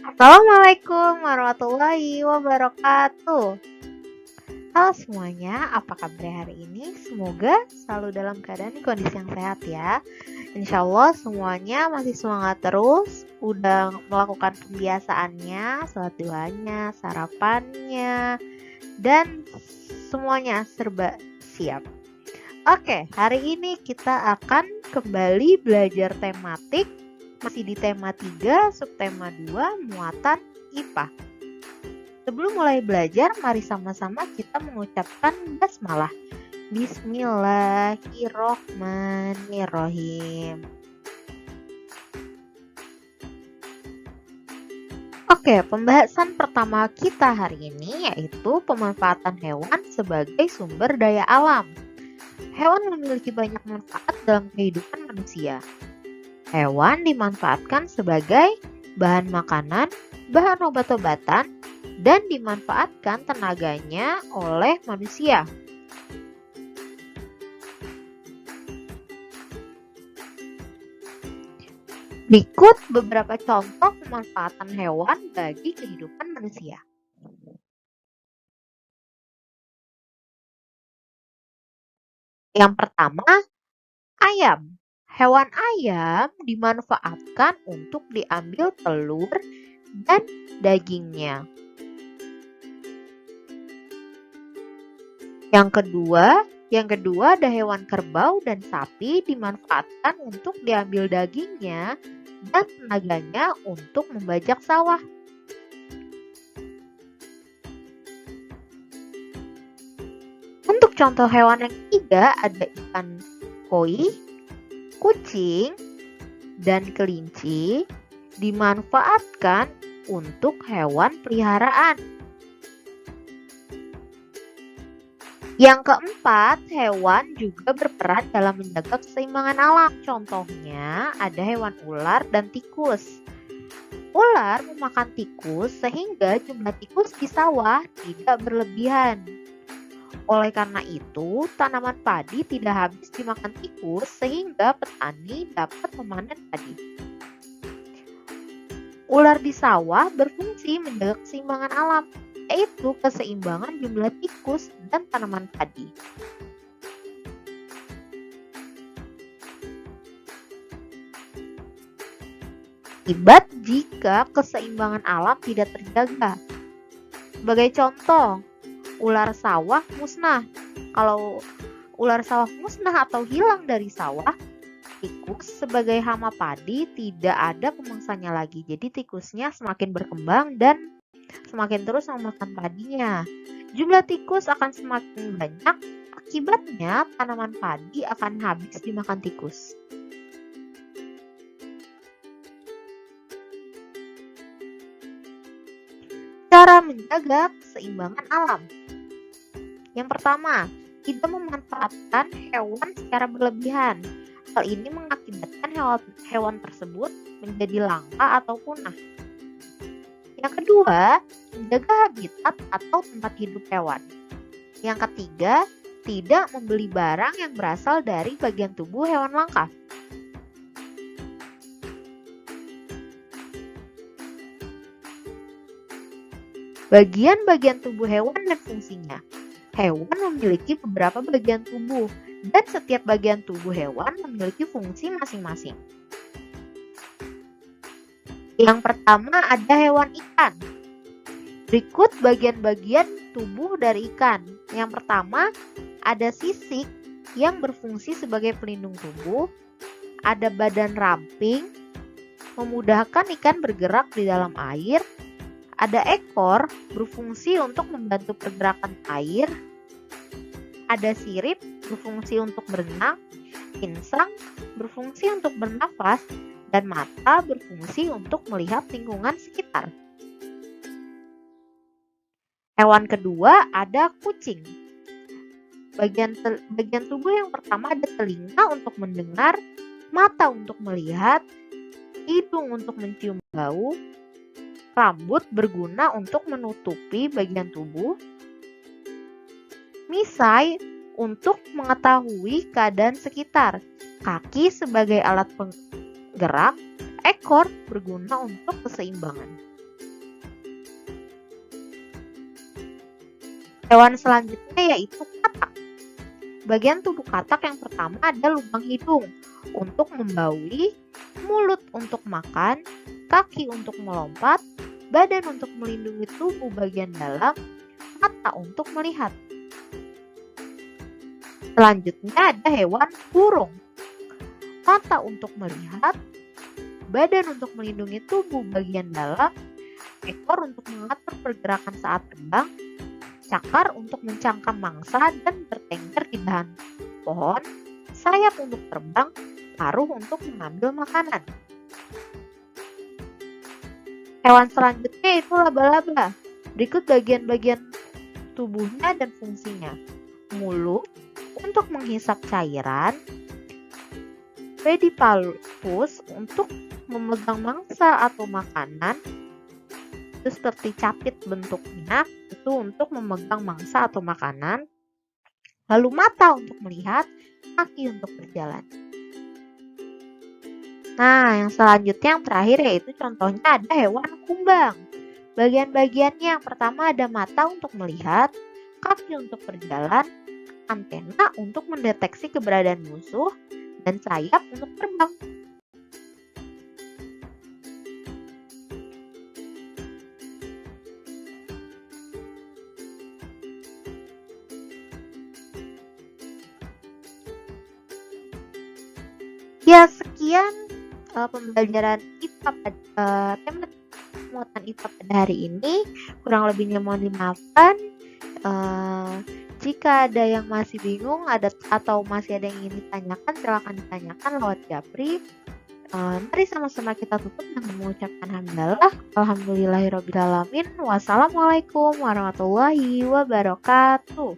Assalamualaikum warahmatullahi wabarakatuh. Halo semuanya, apa kabar hari ini? Semoga selalu dalam keadaan kondisi yang sehat ya. Insya Allah semuanya masih semangat terus, udah melakukan pembiasaannya, sholat duhanya, sarapannya, dan semuanya serba siap. Oke, hari ini kita akan kembali belajar tematik, masih di tema 3, subtema 2, muatan IPA. Sebelum mulai belajar, mari sama-sama kita mengucapkan basmalah. Bismillahirrohmanirrohim. Oke, pembahasan pertama kita hari ini yaitu pemanfaatan hewan sebagai sumber daya alam. Hewan memiliki banyak manfaat dalam kehidupan manusia. Hewan dimanfaatkan sebagai bahan makanan, bahan obat-obatan, dan dimanfaatkan tenaganya oleh manusia. Berikut beberapa contoh pemanfaatan hewan bagi kehidupan manusia. Yang pertama, ayam. Hewan ayam dimanfaatkan untuk diambil telur dan dagingnya. Yang kedua ada hewan kerbau dan sapi dimanfaatkan untuk diambil dagingnya dan tenaganya untuk membajak sawah. Untuk contoh hewan yang ketiga ada ikan koi, kucing, dan kelinci dimanfaatkan untuk hewan peliharaan. Yang keempat, hewan juga berperan dalam menjaga keseimbangan alam. Contohnya ada hewan ular dan tikus. Ular memakan tikus sehingga jumlah tikus di sawah tidak berlebihan. Oleh karena itu, tanaman padi tidak habis dimakan tikus sehingga petani dapat memanen padi. Ular di sawah berfungsi menjaga keseimbangan alam, yaitu keseimbangan jumlah tikus dan tanaman padi. Akibat jika keseimbangan alam tidak terjaga. Sebagai contoh, ular sawah musnah. Kalau ular sawah musnah atau hilang dari sawah, tikus sebagai hama padi tidak ada pemangsanya lagi. Jadi tikusnya semakin berkembang dan semakin terus memakan padinya. Jumlah tikus akan semakin banyak, akibatnya tanaman padi akan habis dimakan tikus. Cara menjaga keseimbangan alam. Yang pertama, tidak memanfaatkan hewan secara berlebihan. Hal ini mengakibatkan hewan tersebut menjadi langka atau punah. Yang kedua, menjaga habitat atau tempat hidup hewan. Yang ketiga, tidak membeli barang yang berasal dari bagian tubuh hewan langka. Bagian-bagian tubuh hewan dan fungsinya. Hewan memiliki beberapa bagian tubuh, dan setiap bagian tubuh hewan memiliki fungsi masing-masing. Yang pertama ada hewan ikan. Berikut bagian-bagian tubuh dari ikan. Yang pertama ada sisik yang berfungsi sebagai pelindung tubuh. Ada badan ramping, memudahkan ikan bergerak di dalam air. Ada ekor, berfungsi untuk membantu pergerakan air. Ada sirip, berfungsi untuk berenang. Insang, berfungsi untuk bernafas. Dan mata, berfungsi untuk melihat lingkungan sekitar. Hewan kedua ada kucing. Bagian tubuh yang pertama ada telinga untuk mendengar, mata untuk melihat, hidung untuk mencium bau, rambut berguna untuk menutupi bagian tubuh, misai untuk mengetahui keadaan sekitar, kaki sebagai alat penggerak, ekor berguna untuk keseimbangan. Hewan selanjutnya yaitu katak. Bagian tubuh katak yang pertama ada lubang hidung untuk membaui, mulut untuk makan, kaki untuk melompat, badan untuk melindungi tubuh bagian dalam, mata untuk melihat. Selanjutnya ada hewan burung. Mata untuk melihat, badan untuk melindungi tubuh bagian dalam, ekor untuk mengatur pergerakan saat terbang, cakar untuk mencangkam mangsa dan bertengger di dahan pohon, sayap untuk terbang, paruh untuk mengambil makanan. Hewan selanjutnya yaitu laba-laba. Berikut bagian-bagian tubuhnya dan fungsinya. Mulut untuk menghisap cairan, pedipalpus untuk memegang mangsa atau makanan, itu seperti capit bentuknya, itu untuk memegang mangsa atau makanan, lalu mata untuk melihat, kaki untuk berjalan. Nah, yang selanjutnya yang terakhir yaitu contohnya ada hewan kumbang. Bagian-bagiannya yang pertama ada mata untuk melihat, kaki untuk berjalan, antena untuk mendeteksi keberadaan musuh, dan sayap untuk terbang. Ya, sekian pembelajaran IPA tema muatan IPA pada hari ini. Kurang lebihnya mohon dimaafkan. Jika ada yang masih bingung atau masih ada yang ingin ditanyakan, silakan ditanyakan lewat Japri. Mari sama-sama kita tutup dengan mengucapkan hamdalah. Alhamdulillahirobbilalamin. Wassalamualaikum warahmatullahi wabarakatuh.